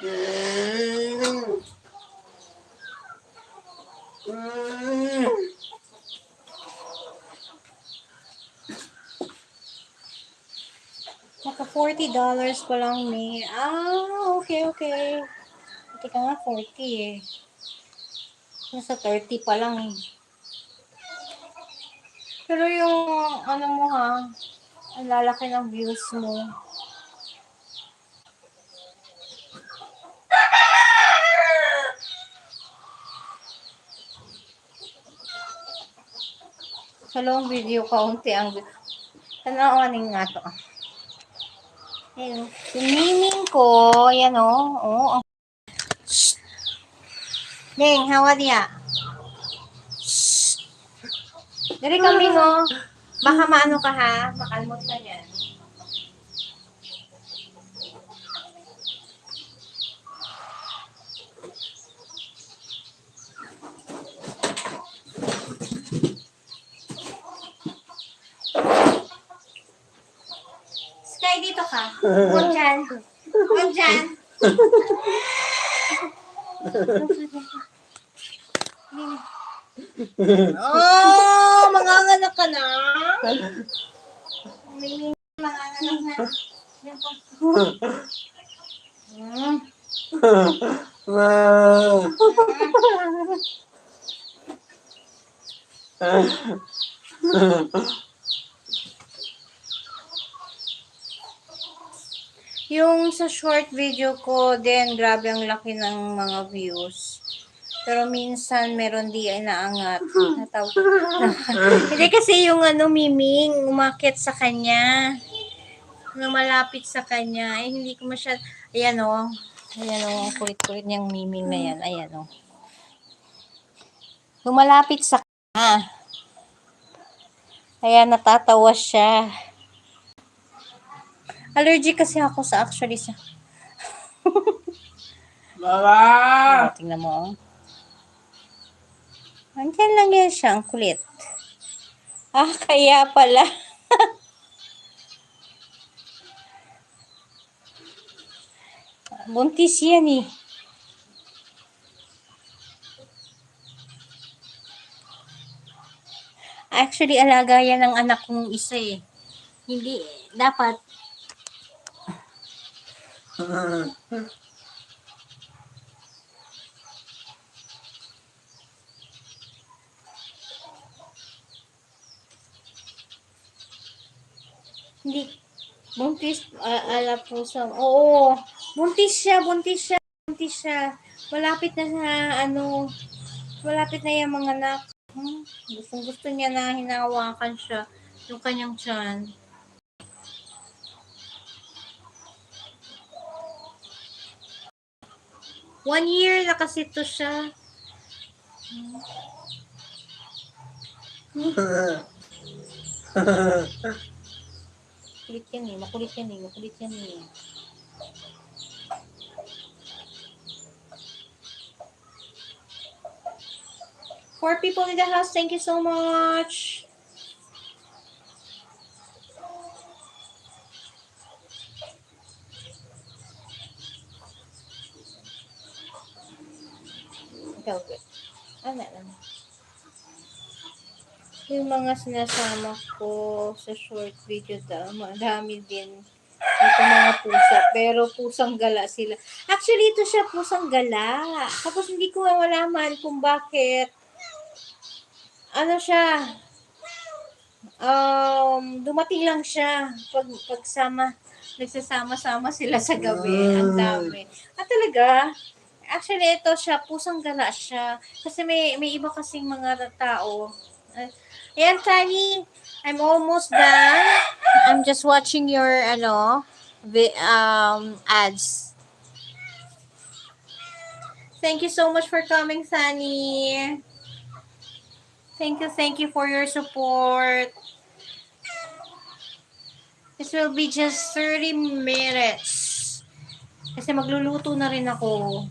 Naka $40 pa lang ni. Okay. Teka nga, 40 eh. Nasa 30 pa lang eh. Pero yung, ano mo ha, ang lalaki ng views mo. Sa long video, kaunti ang tanawanin nga to. Ayun. Yung miming ko, yan o. Oh. Deng, hawa diya. Dari kami no. Baka maano ka ha, makalmot ka yan. Sky, dito ka. Huwag dyan. Huwag dyan. Oh, manganganak ka na. May manganganak na. Yan po. Yung sa short video ko din, grabe ang laki ng mga views. Pero minsan meron di ay naangat. Hindi kasi yung miming umakit sa kanya. Malapit sa kanya. Eh, hindi ko masyad. Ayan o. Ang kulit-kulit niyang miming na yan. Ayan o. Lumalapit sa kanya. Kaya natatawa siya. Allergic kasi ako sa Baba! Tingnan mo. Andiyan lang yan siya. Ang kulit. Kaya pala. Buntis yan eh. Actually, alaga yan ng anak kong isa eh. Hindi, dapat. Hindi, buntis, ala po sa, oo, buntis siya. Malapit na sa, malapit na yung mga anak. Gusto niya na hinahawakan siya, yung kanyang tiyan. One year na kasi to siya. Makulit yan eh. Four people in the house, thank you so much. Okay. Ano lang. Yung mga sinasama ko sa short video madami din. Ito mga pusa. Pero pusang gala sila. Actually, ito siya pusang gala. Tapos hindi ko malaman kung bakit. Ano siya? Dumating lang siya. Nagsasama-sama sila sa gabi. Ang dami. Talaga, actually, ito siya, pusang gala siya. Kasi may iba kasing mga tao. Ayan, Tani. I'm almost done. I'm just watching your, ads. Thank you so much for coming, Tani. Thank you for your support. This will be just 30 minutes. Kasi magluluto na rin ako.